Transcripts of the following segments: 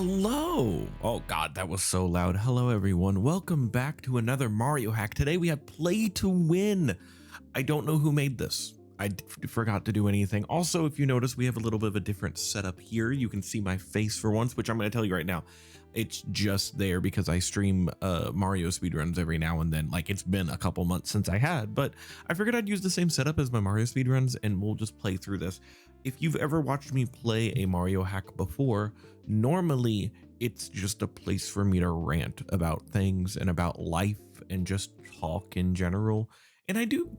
Hello. Oh God, that was so loud. Hello everyone. Welcome back to another Mario hack. Today we have play to win. I don't know who made this. Forgot to do anything. Also, if you notice, we have a little bit of a different setup here. You can see my face for once, which I'm going to tell you right now. It's just there because I stream Mario speedruns every now and then. Like, it's been a couple months since I had, but I figured I'd use the same setup as my Mario speedruns and we'll just play through this. If you've ever watched me play a Mario hack before, normally it's just a place for me to rant about things and about life and just talk in general. And I do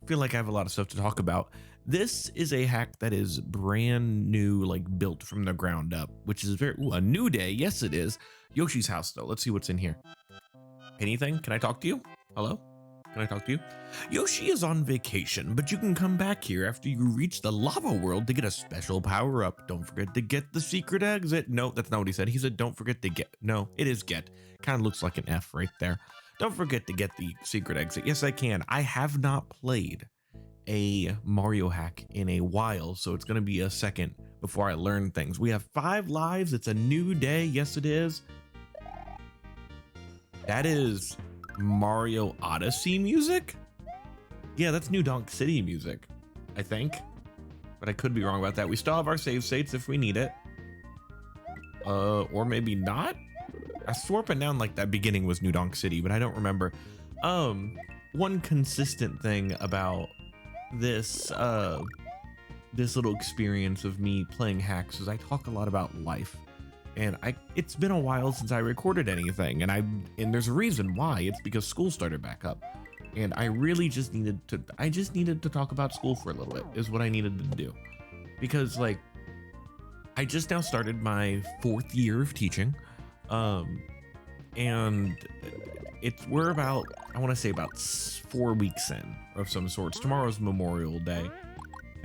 feel like I have a lot of stuff to talk about. This is a hack that is brand new, like built from the ground up, which is a new day. Yes, it is. Yoshi's house though. Let's see what's in here. Anything? Can I talk to you? Hello? Can I talk to you? Yoshi is on vacation, but you can come back here after you reach the lava world to get a special power up. Don't forget to get the secret exit. No, that's not what he said. He said, don't forget to get. No, it is get. Kind of looks like an F right there. Don't forget to get the secret exit. Yes, I can. I have not played a Mario hack in a while, so it's going to be a second before I learn things. We have 5 lives. It's a new day. Yes, it is. That is Mario Odyssey music. Yeah, that's New Donk City music, I think, but I could be wrong about that. We still have our save states if we need it, or maybe not. I swore up and down like that beginning was New Donk City, but I don't remember. One consistent thing about this this little experience of me playing hacks is I talk a lot about life, and it's been a while since I recorded anything, and there's a reason why. It's because school started back up, and I really just needed to talk about school for a little bit is what I needed to do, because like I just now started my 4th year of teaching. And we're about, I want to say about 4 weeks in of some sorts. Tomorrow's Memorial Day.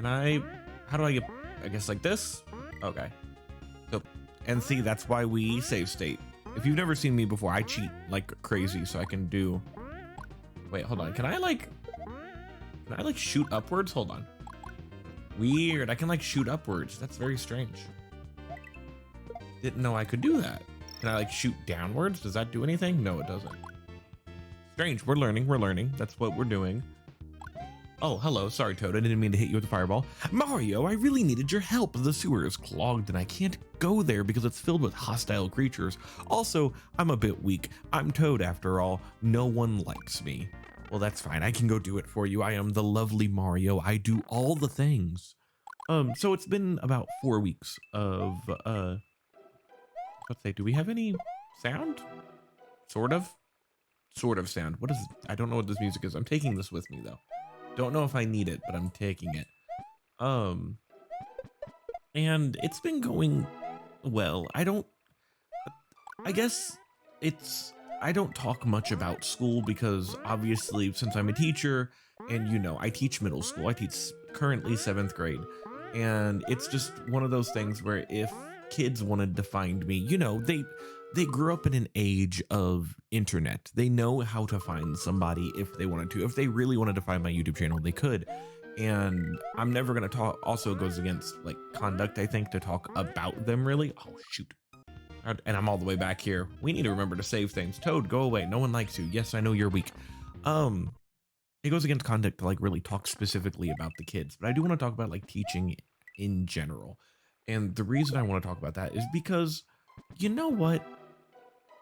How do I get, I guess like this? Okay. So, and see, that's why we save state. If you've never seen me before, I cheat like crazy so I can do, wait, hold on. Can I like shoot upwards? Hold on. Weird. I can like shoot upwards. That's very strange. Didn't know I could do that. Can I like shoot downwards? Does that do anything? No, it doesn't. Strange. We're learning. That's what we're doing. Oh, hello. Sorry, Toad. I didn't mean to hit you with a fireball. Mario, I really needed your help. The sewer is clogged and I can't go there because it's filled with hostile creatures. Also, I'm a bit weak. I'm Toad after all. No one likes me. Well, that's fine. I can go do it for you. I am the lovely Mario. I do all the things. So it's been about 4 weeks of, let's say, do we have any sound? Sort of sound. What is it? I don't know what this music is. I'm taking this with me though. Don't know if I need it, but I'm taking it. And it's been going well. I don't talk much about school because obviously since I'm a teacher and you know, I teach middle school. I teach currently 7th grade. And it's just one of those things where if kids wanted to find me, you know, they grew up in an age of internet. They know how to find somebody if they wanted to. If they really wanted to find my YouTube channel, they could. And I'm never going to talk, also goes against like conduct, I think, to talk about them really. Oh, shoot. And I'm all the way back here. We need to remember to save things. Toad, go away. No one likes you. Yes, I know you're weak. It goes against conduct to like really talk specifically about the kids, but I do want to talk about like teaching in general. And the reason I want to talk about that is because, you know what?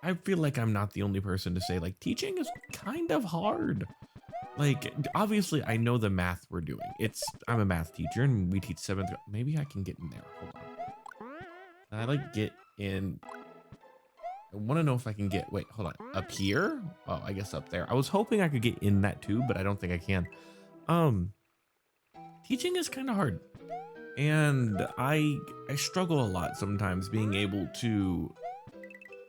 I feel like I'm not the only person to say like teaching is kind of hard. Like, obviously I know the math we're doing. I'm a math teacher and we teach 7th. Maybe I can get in there. Hold on. Can I like get in? I want to know if I can get, wait, hold on. Up here? Oh, I guess up there. I was hoping I could get in that too, but I don't think I can. Teaching is kind of hard. And I struggle a lot sometimes being able to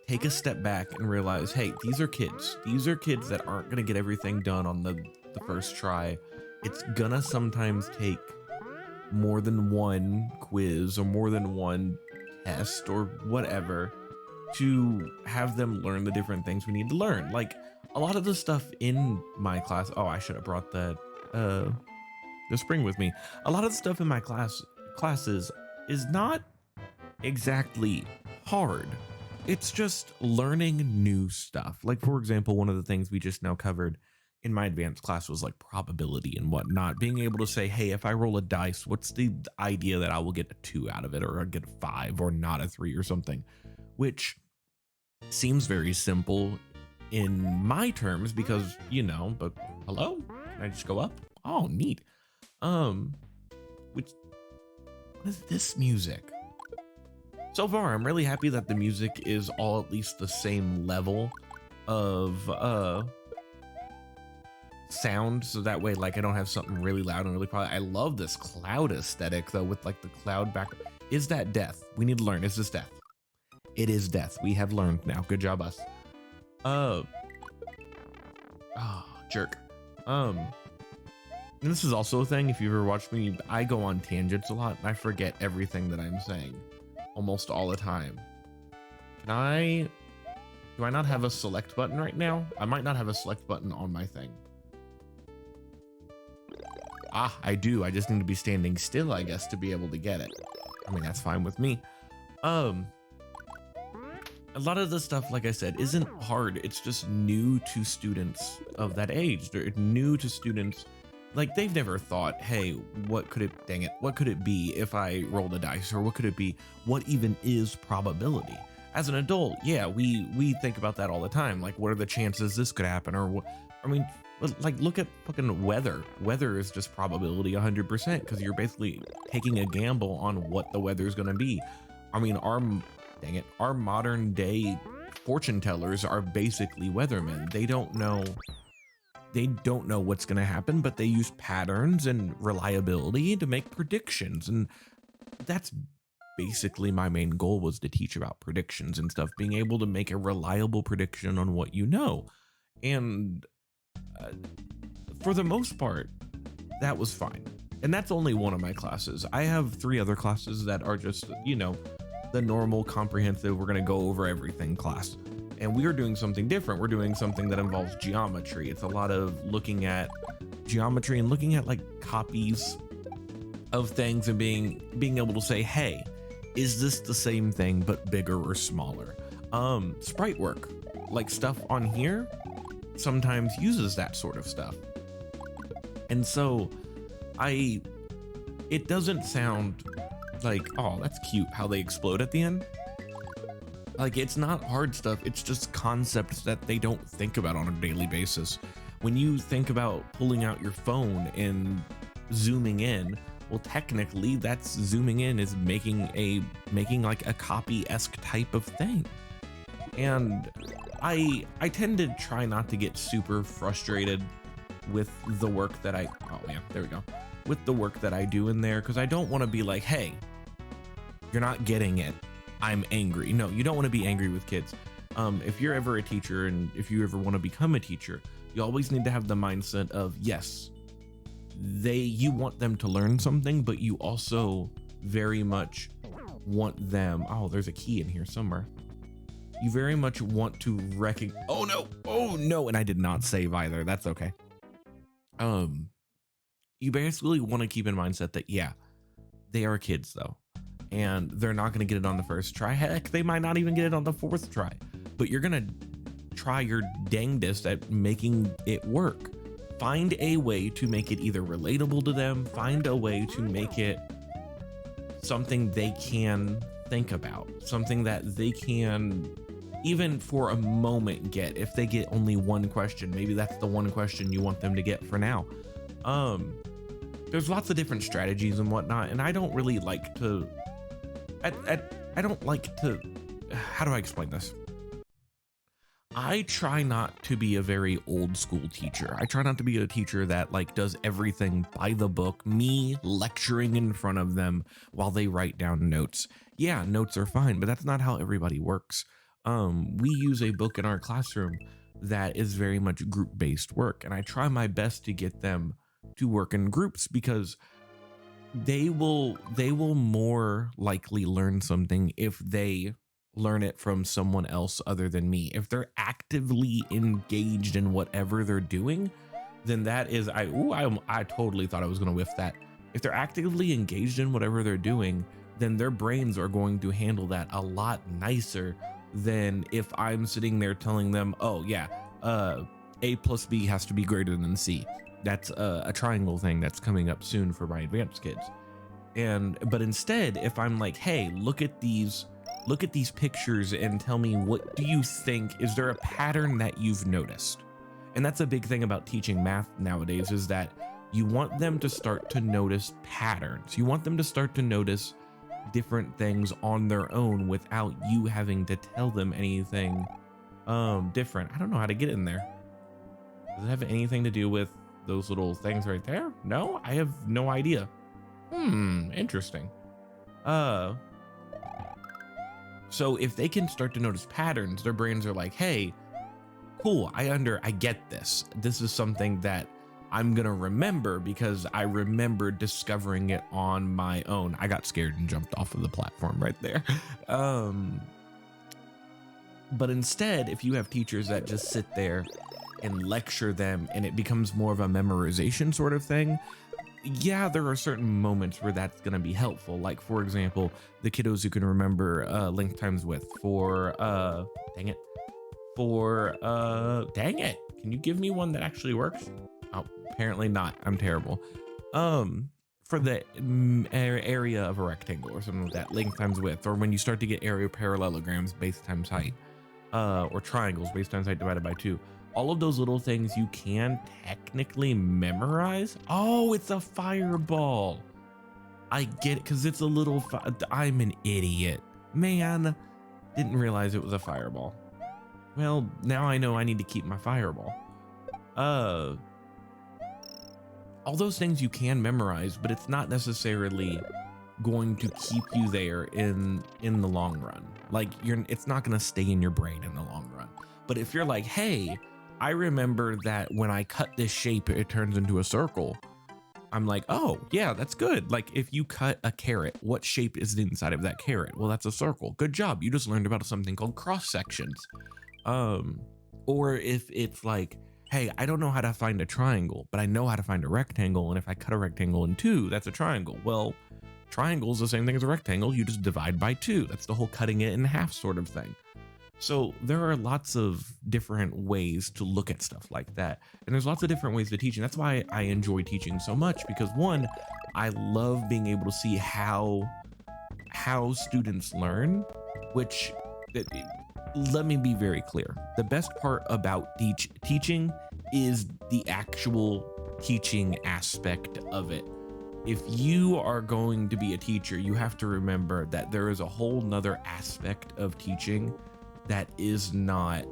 take a step back and realize, hey, these are kids. These are kids that aren't going to get everything done on the first try. It's gonna sometimes take more than one quiz or more than one test or whatever to have them learn the different things we need to learn. Like a lot of the stuff in my class, oh, I should have brought that the spring with me. A lot of the stuff in my classes is not exactly hard. It's just learning new stuff. Like, for example, one of the things we just now covered in my advanced class was like probability and whatnot. Being able to say, hey, if I roll a dice, what's the idea that I will get a 2 out of it, or I get a 5 or not a 3 or something, which seems very simple in my terms because, you know, but hello, can I just go up? Oh, neat. Which, what is this music? So far, I'm really happy that the music is all at least the same level of sound, so that way, like, I don't have something really loud and really quiet. I love this cloud aesthetic though, with like the cloud back. Is that death? We need to learn. Is this death? It is death. We have learned now. Good job, us. Oh, jerk. And this is also a thing. If you ever watched me, I go on tangents a lot and I forget everything that I'm saying almost all the time. Do I not have a select button right now? I might not have a select button on my thing. Ah, I do. I just need to be standing still, I guess, to be able to get it. I mean, that's fine with me. A lot of the stuff, like I said, isn't hard. It's just new to students of that age. They're new to students. Like, they've never thought, hey, what could it be if I rolled a dice? Or what could it be? What even is probability? As an adult, yeah, we think about that all the time. Like, what are the chances this could happen? Or what? I mean, like, look at fucking weather. Weather is just probability 100% because you're basically taking a gamble on what the weather is going to be. I mean, our modern day fortune tellers are basically weathermen. They don't know what's going to happen, but they use patterns and reliability to make predictions. And that's basically my main goal, was to teach about predictions and stuff, being able to make a reliable prediction on what you know. And for the most part, that was fine. And that's only one of my classes. I have 3 other classes that are just, you know, the normal comprehensive, we're going to go over everything class. And we are doing something different. We're doing something that involves geometry. It's a lot of looking at geometry and looking at like copies of things and being able to say, hey, is this the same thing but bigger or smaller? Sprite work, like stuff on here, sometimes uses that sort of stuff. And so it doesn't sound like, oh, that's cute how they explode at the end. Like, it's not hard stuff. It's just concepts that they don't think about on a daily basis. When you think about pulling out your phone and zooming in, well, technically that's zooming in is making like a copy-esque type of thing. And I tend to try not to get super frustrated with the work that with the work that I do in there, because I don't want to be like, hey, you're not getting it, I'm angry. No, you don't want to be angry with kids. If you're ever a teacher and if you ever want to become a teacher, you always need to have the mindset of, yes, you want them to learn something, but you also very much want them, oh, there's a key in here somewhere. You very much want to recognize, oh no, and I did not save either. That's okay. You basically want to keep in mindset that, yeah, they are kids though, and they're not going to get it on the first try. Heck, they might not even get it on the 4th try, but you're going to try your dangest at making it work. Find a way to make it either relatable to them, find a way to make it something they can think about, something that they can even for a moment get. If they get only one question, maybe that's the one question you want them to get for now. There's lots of different strategies and whatnot, and I don't really like to, I don't like to, how do I explain this? I try not to be a very old school teacher. I try not to be a teacher that like does everything by the book, me lecturing in front of them while they write down notes. Yeah, notes are fine, but that's not how everybody works. We use a book in our classroom that is very much group-based work, and I try my best to get them to work in groups because they will more likely learn something if they learn it from someone else other than me. If they're actively engaged in whatever they're doing, then that is, I totally thought I was going to whiff that. If they're actively engaged in whatever they're doing, then their brains are going to handle that a lot nicer than if I'm sitting there telling them, oh yeah, A plus B has to be greater than C. That's a triangle thing that's coming up soon for my advanced kids. But instead, if I'm like, hey, look at these pictures and tell me, what do you think? Is there a pattern that you've noticed? And that's a big thing about teaching math nowadays, is that you want them to start to notice patterns. You want them to start to notice different things on their own without you having to tell them anything different. I don't know how to get in there. Does it have anything to do with those little things right there? No, I have no idea. Interesting. So if they can start to notice patterns, their brains are like, hey, cool, I get this. This is something that I'm gonna remember because I remember discovering it on my own. I got scared and jumped off of the platform right there. But instead, if you have teachers that just sit there and lecture them and it becomes more of a memorization sort of thing, yeah, there are certain moments where that's going to be helpful. Like, for example, the kiddos who can remember length times width for, dang it. Can you give me one that actually works? Oh, apparently not. I'm terrible. For the area of a rectangle or something like that, length times width, or when you start to get area parallelograms, base times height, or triangles, base times height divided by 2. All of those little things you can technically memorize. Oh, it's a fireball. I get it, because it's a little, I'm an idiot. Man, didn't realize it was a fireball. Well, now I know I need to keep my fireball. All those things you can memorize, but it's not necessarily going to keep you there in the long run. Like, it's not going to stay in your brain in the long run. But if you're like, hey, I remember that when I cut this shape, it turns into a circle. I'm like, oh yeah, that's good. Like, if you cut a carrot, what shape is the inside of that carrot? Well, that's a circle. Good job. You just learned about something called cross sections. Or if it's like, hey, I don't know how to find a triangle, but I know how to find a rectangle. And if I cut a rectangle in 2, that's a triangle. Well, triangle is the same thing as a rectangle. You just divide by 2. That's the whole cutting it in half sort of thing. So there are lots of different ways to look at stuff like that. And there's lots of different ways to teach. And that's why I enjoy teaching so much, because one, I love being able to see how students learn, which, let me be very clear. The best part about teaching is the actual teaching aspect of it. If you are going to be a teacher, you have to remember that there is a whole nother aspect of teaching that is not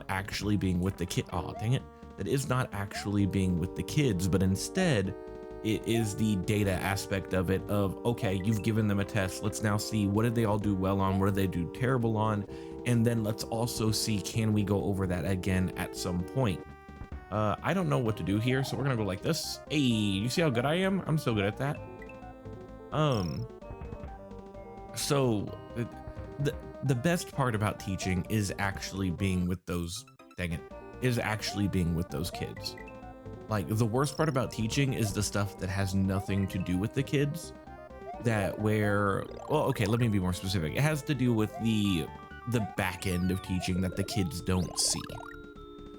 actually being with the kid. Oh, dang it. That is not actually being with the kids, but instead it is the data aspect of it, of, okay, you've given them a test. Let's now see, what did they all do well on? What did they do terrible on? And then let's also see, can we go over that again at some point? I don't know what to do here, so we're gonna go like this. Hey, you see how good I am? I'm so good at that. So the best part about teaching is actually being with those, kids. Like, the worst part about teaching is the stuff that has nothing to do with the kids, well, okay, let me be more specific. It has to do with the back end of teaching that the kids don't see.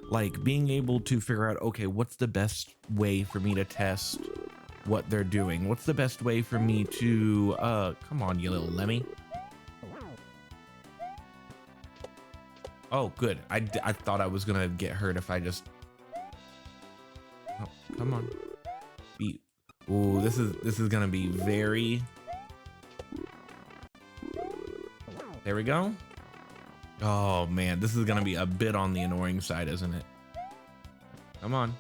Like, being able to figure out, okay, what's the best way for me to test what they're doing? What's the best way for me to, come on, you little Lemmy. Oh, good. I thought I was gonna get hurt if I just, oh, come on. Ooh, this is gonna be very, there we go. Oh man, this is gonna be a bit on the annoying side, isn't it? Come on.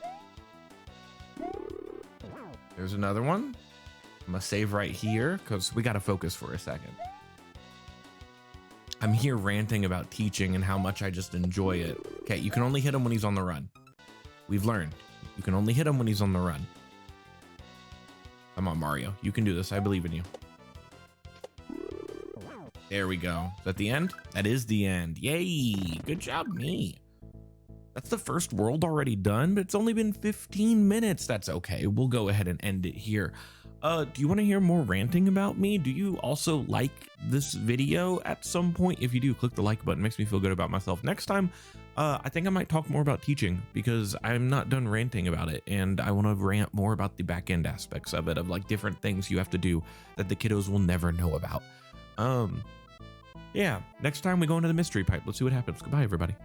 There's another one. I'm gonna save right here because we gotta focus for a second. I'm here ranting about teaching and how much I just enjoy it. Okay, you can only hit him when he's on the run. We've learned. You can only hit him when he's on the run. Come on, Mario. You can do this. I believe in you. There we go. Is that the end? That is the end. Yay. Good job, me. That's the first world already done, but it's only been 15 minutes. That's okay. We'll go ahead and end it here. Do you want to hear more ranting about me? Do you also like this video at some point? If you do, click the like button. It makes me feel good about myself. Next time, I think I might talk more about teaching because I'm not done ranting about it, and I want to rant more about the back end aspects of it, of like different things you have to do that the kiddos will never know about. Yeah, next time we go into the mystery pipe. Let's see what happens. Goodbye, everybody.